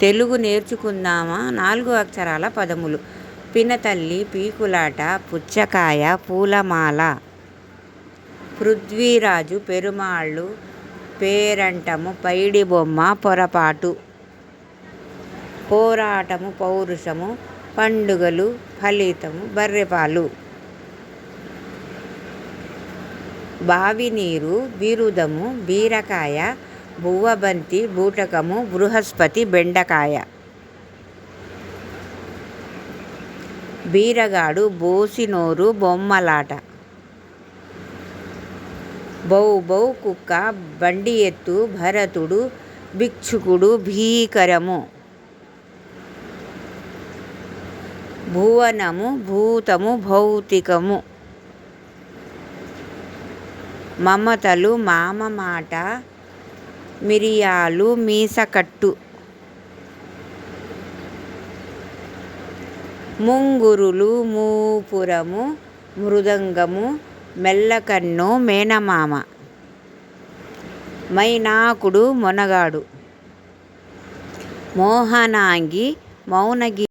తెలుగు నేర్చుకుందామా 4 అక్షరాల పదములు. పినతల్లి, పీకులాట, పుచ్చకాయ, పూలమాల. పృథ్వీరాజు, పెరుమాళ్ళు, పేరంటము, పైడిబొమ్మ, పొరపాటు. పోరాటము, పౌరుషము, పండుగలు, ఫలితము, బర్రెపాలు. బావినీరు, బిరుదము, బీరకాయ, బువ్వబంతి, బూటకము, బృహస్పతి, బెండకాయ. బీరగాడు, బోసినోరు, బొమ్మలాట. బౌ బౌ కుక్క, బండి ఎత్తు, భరతుడు, భిక్షుకుడు, భీకరము. భువనము, భూతము, భౌతికము. మమతలు, మామ మాట, మిరియాలు, మీసకట్టు. ముంగురులు, మూపురము, మృదంగము, మెల్లకన్ను, మేనమామ. మైనాకుడు, మొనగాడు. మోహనాంగి, మౌనగి.